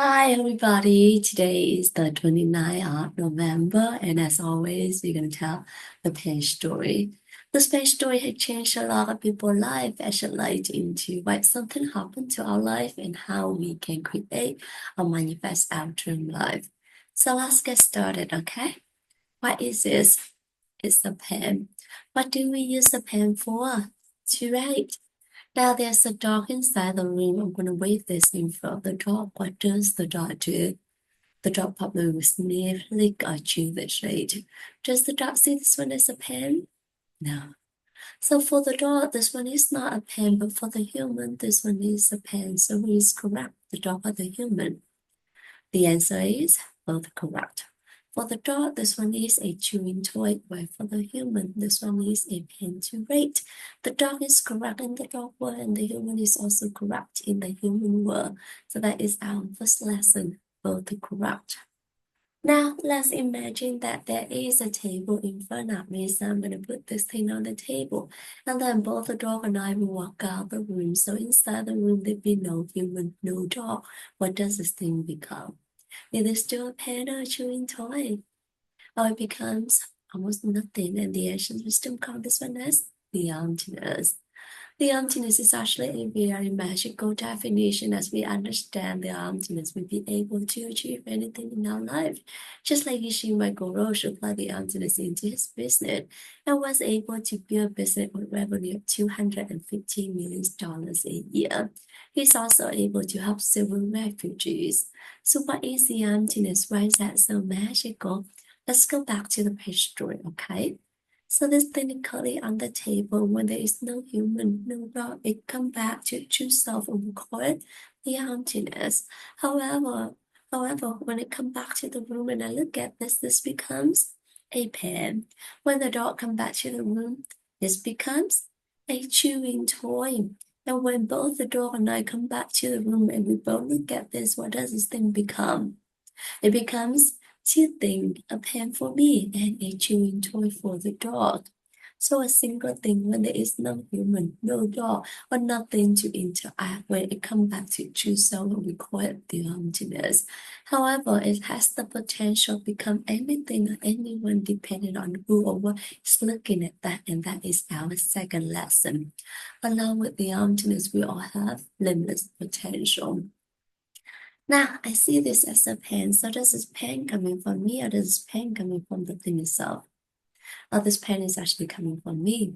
Hi everybody, today is the 29th of November and as always we're going to tell the page story. This page story has changed a lot of people's life and shed light into why something happened to our life and how we can create or manifest our dream life. So let's get started, okay? What is this? It's a pen. What do we use the pen for? To write. Now there's a dog inside the room. I'm gonna wave this in front of the dog. What does the dog do? The dog probably will sniff, lick, or chew the shade. Does the dog see this one as a pen? No. So for the dog, this one is not a pen, but for the human, this one is a pen. So who is correct, the dog or the human? The answer is both correct. For the dog, this one is a chewing toy, while for the human, this one is a pen to rate. The dog is correct in the dog world, and the human is also correct in the human world. So that is our first lesson, both correct. Now, let's imagine that there is a table in front of me, so I'm going to put this thing on the table, and then both the dog and I will walk out the room. So inside the room, there'll be no human, no dog. What does this thing become? It is still a pen or a chewing toy, or it becomes almost nothing, and the ancient wisdom called this one as the emptiness. The emptiness is actually a very magical definition. As we understand the emptiness, we'll be able to achieve anything in our life. Just like Ishima Gorosh applied the emptiness into his business and was able to build a business with revenue of $250 million a year. He's also able to help civil refugees. So what is the emptiness? Why is that so magical? Let's go back to the page story, okay? So this technically on the table, when there is no human, no dog, it come back to true self and we call it the emptiness. However, when it come back to the room and I look at this becomes a pen. When the dog come back to the room, this becomes a chewing toy. And when both the dog and I come back to the room and we both look at this, what does this thing become? It becomes two things, a pen for me and a chewing toy for the dog. So a single thing when there is no human, no dog, or nothing to interact with, it comes back to true self and we call it the emptiness. However, it has the potential to become anything or anyone depending on who or what is looking at that, and that is our second lesson. Along with the emptiness, we all have limitless potential. Now, I see this as a pen. So does this pen coming from me or does this pen coming from the thing itself? Oh, this pen is actually coming from me.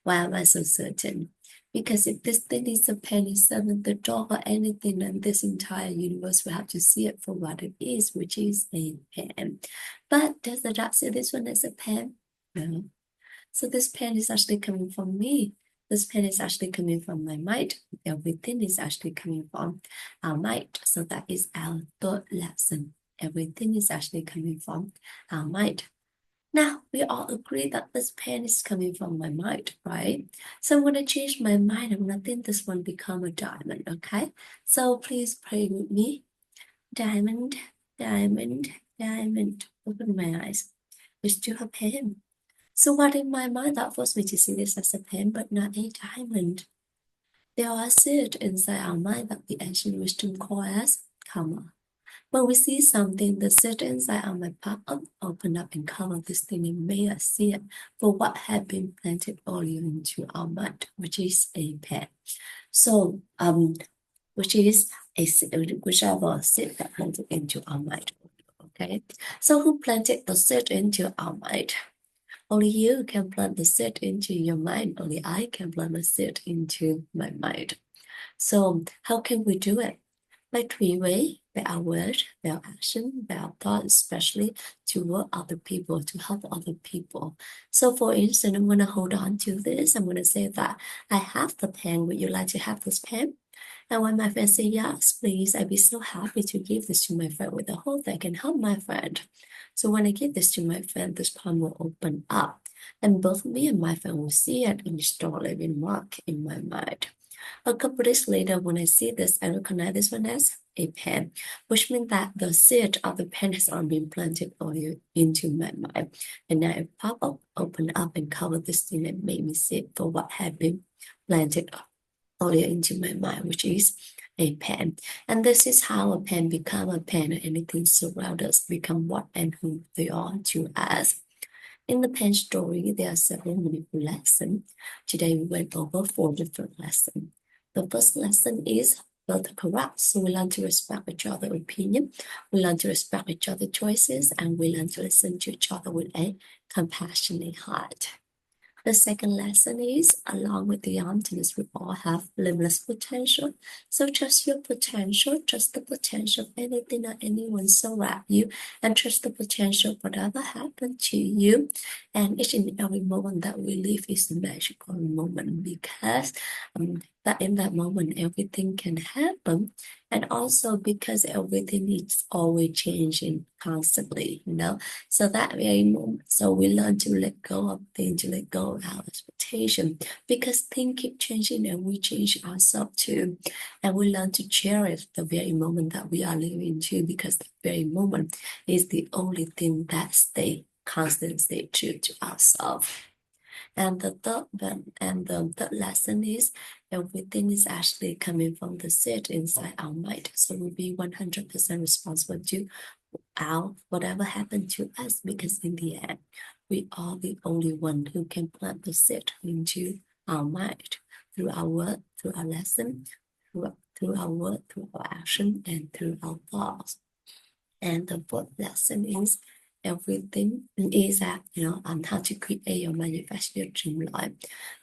Why am I so certain? Because if this thing is a pen instead of the dog or anything in this entire universe, we have to see it for what it is, which is a pen. But does the dog see this one as a pen? No. So this pen is actually coming from me. This pen is actually coming from my mind. Everything is actually coming from our mind. So that is our third lesson. Everything is actually coming from our mind. Now, we all agree that this pen is coming from my mind, right? So I'm going to change my mind. I'm going to think this one become a diamond, okay? So please pray with me. Diamond, diamond, diamond. Open my eyes. We still have pen. So what in my mind that forced me to see this as a pen but not a diamond? There are seeds inside our mind that the ancient wisdom call as karma. When we see something, the seed inside our mind pop up, open up and cover this thing and make us see it for what had been planted earlier into our mind, which is a pen. So which is whichever seed that planted into our mind. Okay. So who planted the seed into our mind? Only you can plant the seed into your mind. Only I can plant the seed into my mind. So how can we do it? By three ways: by our word, by our action, by our thought, especially to work other people, to help other people. So for instance, I'm going to hold on to this. I'm going to say that I have the pen. Would you like to have this pen? And when my friend say yes, please, I'd be so happy to give this to my friend with the hope that I can help my friend. So when I give this to my friend, this palm will open up, and both me and my friend will see it and store a living mark in my mind. A couple days later, when I see this, I recognize this one as a pen, which means that the seed of the pen has already been planted earlier into my mind. And now it pop up, open up, and cover this thing and made me see it for what had been planted earlier into my mind, which is a pen. And this is how a pen become a pen, and anything surround us become what and who they are to us. In the pen story, there are several meaningful lessons. Today we went over 4 different lessons. The first lesson is both correct, so we learn to respect each other's opinion, we learn to respect each other's choices, and we learn to listen to each other with a compassionate heart. The second lesson is, along with the emptiness, we all have limitless potential. So trust your potential, trust the potential of anything or anyone surround you, and trust the potential of whatever happened to you. And each and every moment that we live is a magical moment because that in that moment everything can happen. And also because everything is always changing constantly, you know. So that very moment, so we learn to let go of things, to let go of our expectation, because things keep changing and we change ourselves too. And we learn to cherish the very moment that we are living too, because the very moment is the only thing that constantly stay true to ourselves. And the third lesson is everything is actually coming from the seed inside our mind. So we'll be 100% responsible to whatever happened to us, because in the end, we are the only one who can plant the seed into our mind through our word, through our lesson, through our word, through our action, and through our thoughts. And the fourth lesson is everything is that, how to create or manufacture your dream life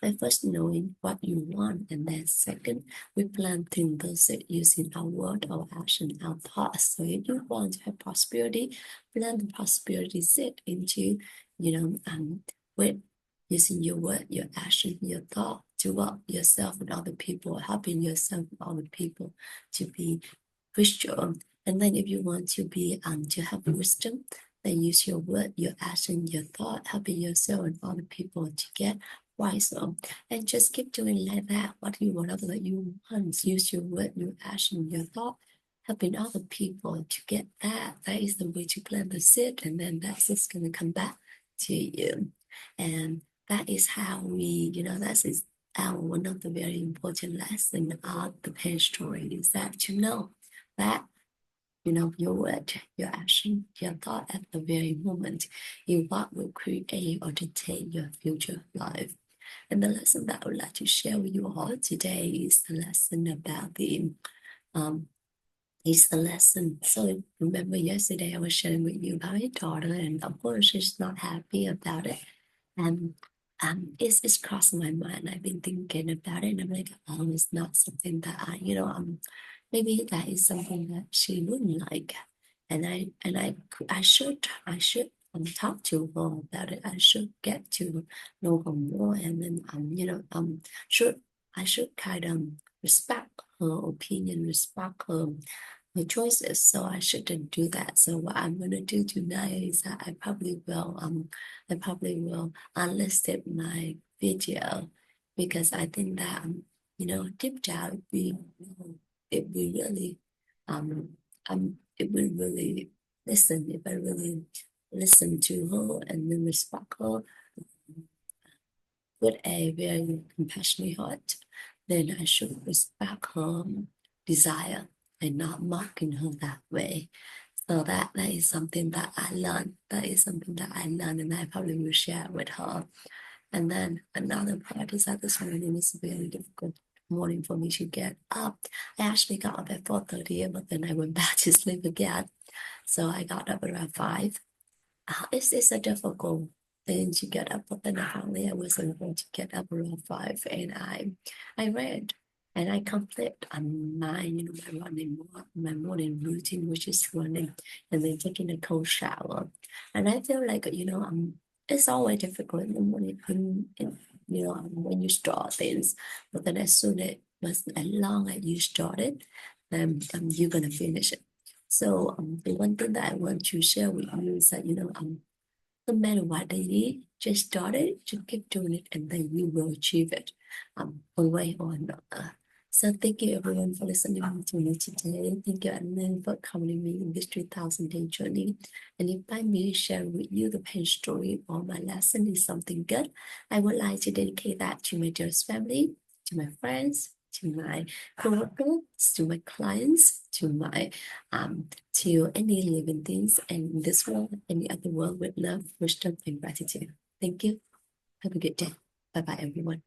by first knowing what you want, and then second, we planting the seed using our word, our action, our thoughts. So if you want to have prosperity, plant the prosperity seed into, with using your word, your action, your thought to help yourself and other people, helping yourself and other people to be Christian. And then if you want to be to have wisdom, then use your word, your action, your thought, helping yourself and other people to get wiser. And just keep doing like that. Whatever you want, use your word, your action, your thought, helping other people to get that. That is the way to plant the seed, and then that's just gonna come back to you. And that is how that is our one of the very important lessons of the pen story, is that to know that your word, your action, your thought at the very moment is what will create or dictate your future life. And the lesson that I would like to share with you all today is the lesson about the lesson. So remember yesterday I was sharing with you about my daughter, and of course she's not happy about it. And it's crossed my mind. I've been thinking about it, and I'm like, oh, it's not something that maybe that is something that she wouldn't like. I should talk to her about it. I should get to know her more, and then should I should kind of respect her opinion, respect her choices. So I shouldn't do that. So what I'm gonna do tonight is that I probably will unlisted my video, because I think that deep down it will really it will really listen, if I really listen to her and then respect her with a very compassionate heart, then I should respect her desire and not mocking her that way. So that is something that I learned. That is something that I learned, and I probably will share with her. And then another part is that this morning is a very difficult morning for me to get up. I actually got up at 4:30, but then I went back to sleep again. So I got up around 5. It's a difficult thing to get up, but then finally I was able to get up around 5, and I read and I complete on my morning routine, which is running and then taking a cold shower. And I feel like it's always difficult in the morning when you start things, but then as long as you start it, then you're gonna finish it. So the one thing that I want to share with you is that no matter what they need, just start it, just keep doing it, and then you will achieve it, one way or another. So thank you everyone for listening to me today. Thank you everyone for accompanying me in this 3,000-day journey. And if by me sharing with you the pain story or my lesson is something good, I would like to dedicate that to my dearest family, to my friends, to my coworkers, to my clients, to any living things in this world, any other world with love, wisdom, and gratitude. Thank you. Have a good day. Bye bye, everyone.